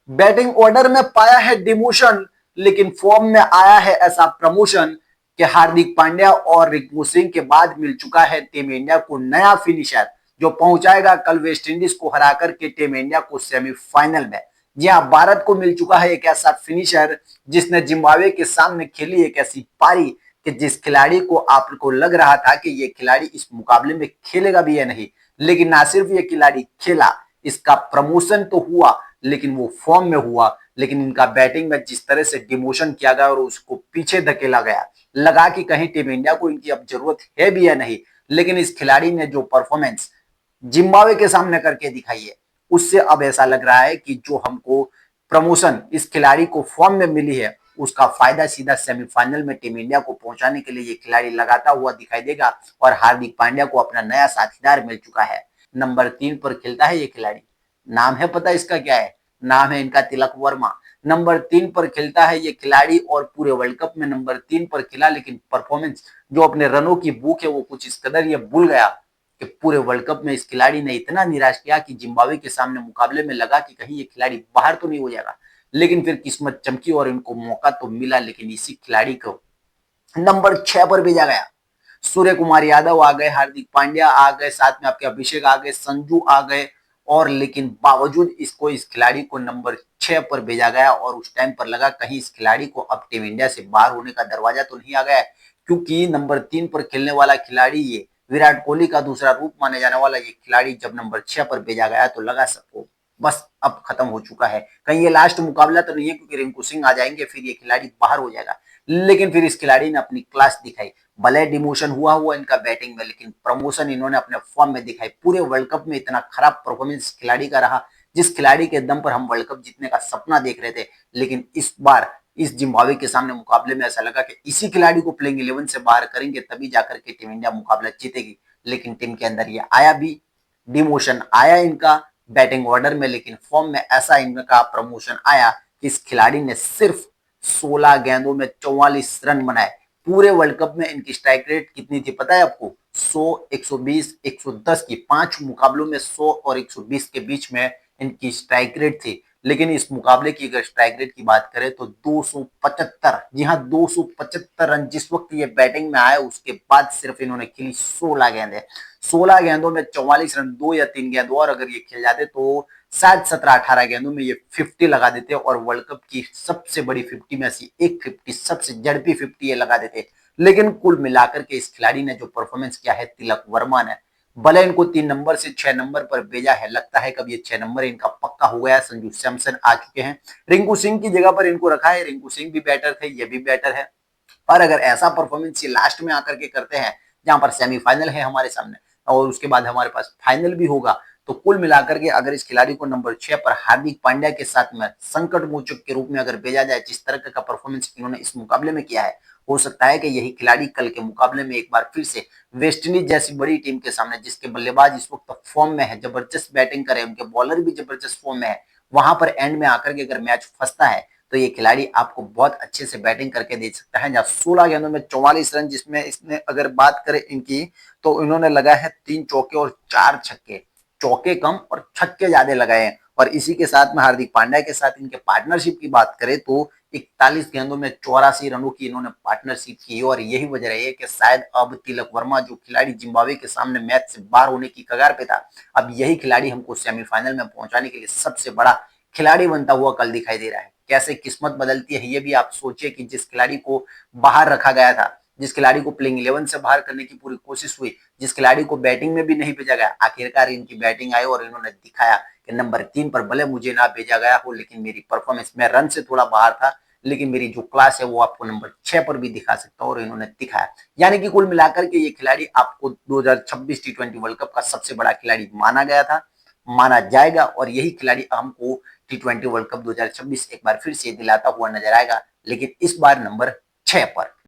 Batting order में पाया है डिमोशन, लेकिन फॉर्म में आया है ऐसा प्रमोशन कि हार्दिक पांड्या और रिंकू सिंह के बाद मिल चुका है टीम इंडिया को नया फिनिशर, जो पहुंचाएगा कल वेस्टइंडीज को हराकर के टीम इंडिया को सेमीफाइनल में। जी हाँ, भारत को मिल चुका है एक ऐसा फिनिशर जिसने जिम्बाब्वे के सामने खेली एक ऐसी पारी कि जिस खिलाड़ी को आपको लग रहा था कि ये खिलाड़ी इस मुकाबले में खेलेगा भी या नहीं, लेकिन ना सिर्फ ये खिलाड़ी खेला, इसका प्रमोशन तो हुआ, लेकिन वो फॉर्म में हुआ। लेकिन इनका बैटिंग में जिस तरह से डिमोशन किया गया और उसको पीछे धकेला गया, लगा कि कहीं टीम इंडिया को इनकी अब जरूरत है भी या नहीं, लेकिन इस खिलाड़ी ने जो परफॉर्मेंस जिम्बाब्वे के सामने करके दिखाई है, उससे अब ऐसा लग रहा है कि जो हमको प्रमोशन इस खिलाड़ी को फॉर्म में मिली है, उसका फायदा सीधा सेमीफाइनल में टीम इंडिया को पहुंचाने के लिए ये खिलाड़ी लगाता हुआ दिखाई देगा। और हार्दिक पांड्या को अपना नया साथीदार मिल चुका है। नंबर 3 पर खेलता है ये खिलाड़ी। नाम है पता इसका क्या है? नाम है इनका तिलक वर्मा। नंबर 3 पर खेलता है ये खिलाड़ी और पूरे वर्ल्ड कप में नंबर 3 पर खेला, लेकिन परफॉर्मेंस जो अपने रनों की भूख है वो कुछ इस कदर ये भूल गया कि पूरे वर्ल्ड कप में इस खिलाड़ी ने इतना निराश किया कि जिम्बाब्वे के सामने मुकाबले में लगा कि कहीं ये खिलाड़ी बाहर तो नहीं हो जाएगा। लेकिन फिर किस्मत चमकी और इनको मौका तो मिला, लेकिन इसी खिलाड़ी को नंबर 6 पर भेजा गया। सूर्य कुमार यादव आ गए, हार्दिक पांड्या आ गए, साथ में आपके अभिषेक आ गए, संजू आ गए, और लेकिन बावजूद इसको इस खिलाड़ी को नंबर 6 पर भेजा गया। और उस टाइम पर लगा कहीं इस खिलाड़ी को अब टीम इंडिया से बाहर होने का दरवाजा तो नहीं आ गया है, क्योंकि नंबर 3 पर खेलने वाला खिलाड़ी ये विराट कोहली का दूसरा रूप माने जाने वाला ये खिलाड़ी जब नंबर 6 पर भेजा गया तो लगा सबको बस अब खत्म हो चुका है, कहीं ये लास्ट मुकाबला तो नहीं है, क्योंकि रिंकू सिंह आ जाएंगे फिर ये खिलाड़ी बाहर हो जाएगा। लेकिन फिर इस खिलाड़ी ने अपनी क्लास दिखाई। भले डिमोशन हुआ इनका बैटिंग में, लेकिन प्रमोशन इन्होंने अपने फॉर्म में दिखाई। पूरे वर्ल्ड कप में इतना खराब परफॉर्मेंस खिलाड़ी का रहा, जिस खिलाड़ी के दम पर हम वर्ल्ड कप जीतने का सपना देख रहे थे, लेकिन इस बार इस जिम्बाब्वे के सामने मुकाबले में ऐसा लगा कि इसी खिलाड़ी को प्लेइंग 11 से बाहर करेंगे तभी जाकर के टीम इंडिया मुकाबला जीतेगी। लेकिन टीम के अंदर ये आया भी, डिमोशन आया इनका बैटिंग ऑर्डर में, लेकिन फॉर्म में ऐसा इनका प्रमोशन आया कि इस खिलाड़ी ने सिर्फ 16 गेंदों में 44 रन बनाए। पूरे वर्ल्ड कप में इनकी स्ट्राइक रेट कितनी थी पता है आपको? 100, 120, 110 की, 5 मुकाबलों में 100 और 120 के बीच में इनकी स्ट्राइक रेट थी। लेकिन इस मुकाबले की अगर स्ट्राइक रेट की बात करें तो 275, जी हाँ 275 रन जिस वक्त ये बैटिंग में आए उसके बाद सिर्फ इन्होंने खेली 16 गेंदें। 16 गेंदों में 44 रन, 2 या 3 गेंद और अगर ये खेल जाते तो शायद 17-18 गेंदों में ये 50 लगा देते और वर्ल्ड कप की सबसे बड़ी 50 में से एक 50, सबसे झड़पी 50 ये लगा देते। लेकिन कुल मिलाकर के इस खिलाड़ी ने जो परफॉर्मेंस किया है तिलक वर्मा ने, भले इनको 3 नंबर से 6 नंबर पर भेजा है, लगता है कब ये 6 नंबर इनका पक्का हो गया। संजू सैमसन आ चुके हैं, रिंकू सिंह की जगह पर इनको रखा है। रिंकू सिंह भी बैटर थे, ये भी बैटर है। पर अगर ऐसा परफॉर्मेंस ये लास्ट में आकर के करते हैं, जहां पर सेमीफाइनल है हमारे सामने और उसके बाद हमारे पास फाइनल भी होगा, तो कुल मिलाकर के अगर इस खिलाड़ी को नंबर 6 पर हार्दिक पांड्या के साथ में संकट मोचक के रूप में अगर भेजा जाए, जिस तरह का परफॉर्मेंस इन्होंने इस मुकाबले में किया है, हो सकता है कि यही खिलाड़ी कल के मुकाबले में एक बार फिर से वेस्टइंडीज जैसी बड़ी टीम के सामने, जिसके बल्लेबाज इस वक्त फॉर्म में है, जबरदस्त बैटिंग करे, उनके बॉलर भी जबरदस्त फॉर्म में है, वहां पर एंड में आकर के अगर मैच फंसता है तो ये खिलाड़ी आपको बहुत अच्छे से बैटिंग करके दे सकता है। जहाँ 16 गेंदों में 44 रन, जिसमें इसने अगर बात करें इनकी, तो इन्होंने लगाए हैं 3 चौके और 4 छक्के। चौके कम और छक्के ज्यादा लगाए हैं। और इसी के साथ में हार्दिक पांड्या के साथ इनके पार्टनरशिप की बात करें तो 41 गेंदों में 84 रनों की इन्होंने पार्टनरशिप की। और यही वजह रही है कि शायद अब तिलक वर्मा जो खिलाड़ी जिम्बाब्वे के सामने मैच से बाहर होने की कगार पे था, अब यही खिलाड़ी हमको सेमीफाइनल में पहुंचाने के लिए सबसे बड़ा खिलाड़ी बनता हुआ कल दिखाई दे रहा है। कैसे किस्मत बदलती है ये भी आप सोचिए कि जिस खिलाड़ी को बाहर रखा गया था, जिस खिलाड़ी को प्लेइंग 11 से बाहर करने की पूरी कोशिश हुई, जिस खिलाड़ी को बैटिंग में भी नहीं भेजा गया, आखिरकार इनकी बैटिंग आई और इन्होंने दिखाया कि नंबर 3 पर भले मुझे ना भेजा गया हो, लेकिन मेरी परफॉर्मेंस, मैं रन से थोड़ा बाहर था, लेकिन मेरी जो क्लास है वो आपको नंबर 6 पर भी दिखा सकता हूं, और इन्होंने दिखाया। यानी कि कुल मिलाकर के ये खिलाड़ी आपको 2026 टी20 वर्ल्ड कप का सबसे बड़ा खिलाड़ी माना गया था, माना जाएगा, और यही खिलाड़ी हमको टी20 वर्ल्ड कप 2026 एक बार फिर से दिलाता हुआ नजर आएगा, लेकिन इस बार नंबर 6 पर।